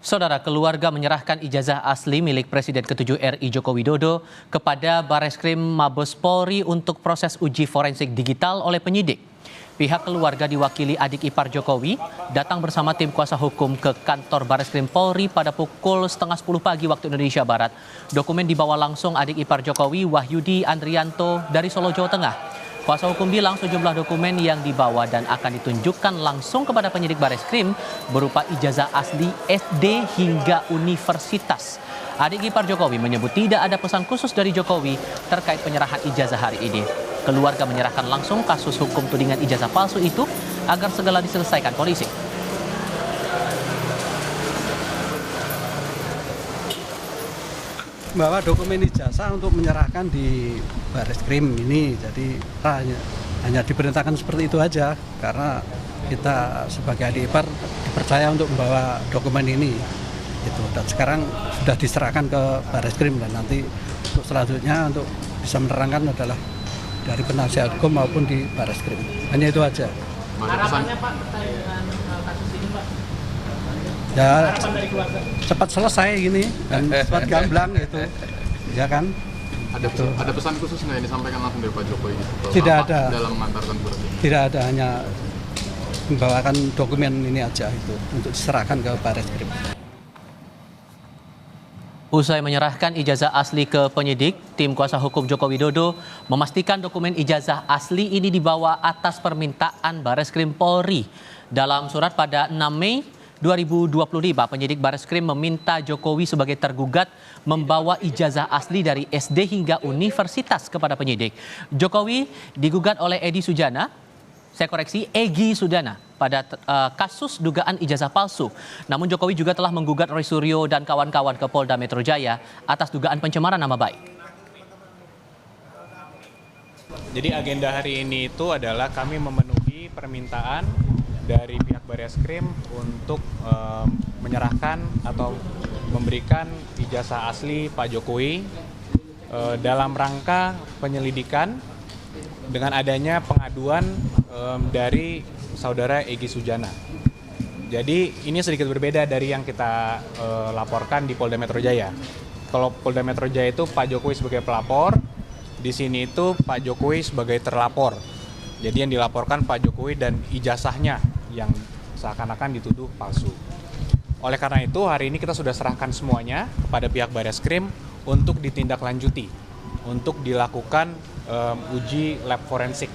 Saudara, keluarga menyerahkan ijazah asli milik Presiden ke-7 RI Joko Widodo kepada Bareskrim Mabes Polri untuk proses uji forensik digital oleh penyidik. Pihak keluarga diwakili adik ipar Jokowi datang bersama tim kuasa hukum ke kantor Bareskrim Polri pada pukul 9:30 pagi waktu Indonesia Barat. Dokumen dibawa langsung adik ipar Jokowi, Wahyudi Andrianto dari Solo, Jawa Tengah. Kuasa hukum bilang sejumlah dokumen yang dibawa dan akan ditunjukkan langsung kepada penyidik Bareskrim berupa ijazah asli SD hingga universitas. Adik ipar Jokowi menyebut tidak ada pesan khusus dari Jokowi terkait penyerahan ijazah hari ini. Keluarga menyerahkan langsung kasus hukum tudingan ijazah palsu itu agar segera diselesaikan polisi. Bawa dokumen ijazah untuk menyerahkan di Bareskrim ini, jadi hanya diperintahkan seperti itu aja karena kita sebagai adik ipar dipercaya untuk membawa dokumen ini gitu. Dan sekarang sudah diserahkan ke Bareskrim dan nanti untuk selanjutnya untuk bisa menerangkan adalah dari penasihat hukum maupun di Bareskrim. Hanya itu aja. Harapannya Pak terkait dengan kasus ini Pak? Ya cepat selesai gini dan cepat gamblang gitu, ya kan? Ada pesan khusus nggak yang disampaikan langsung dari Pak Jokowi? Tidak ada. Dalam mengantarkan surat ini? Tidak ada, hanya membawakan dokumen ini aja itu untuk diserahkan ke Bareskrim. Usai menyerahkan ijazah asli ke penyidik, tim kuasa hukum Joko Widodo memastikan dokumen ijazah asli ini dibawa atas permintaan Bareskrim Polri. Dalam surat pada 6 Mei 2025, penyidik Bareskrim meminta Jokowi sebagai tergugat membawa ijazah asli dari SD hingga universitas kepada penyidik. Jokowi digugat oleh Egi Sudana pada kasus dugaan ijazah palsu. Namun Jokowi juga telah menggugat Roy Suryo dan kawan-kawan ke Polda Metro Jaya atas dugaan pencemaran nama baik. Jadi agenda hari ini itu adalah kami memenuhi permintaan dari pihak Bareskrim untuk menyerahkan atau memberikan ijazah asli Pak Jokowi dalam rangka penyelidikan dengan adanya pengaduan dari saudara Egi Sudana. Jadi ini sedikit berbeda dari yang kita laporkan di Polda Metro Jaya. Kalau Polda Metro Jaya itu Pak Jokowi sebagai pelapor, di sini itu Pak Jokowi sebagai terlapor. Jadi yang dilaporkan Pak Jokowi dan ijazahnya yang seakan-akan dituduh palsu. Oleh karena itu hari ini kita sudah serahkan semuanya kepada pihak Bareskrim untuk ditindaklanjuti, untuk dilakukan uji lab forensik.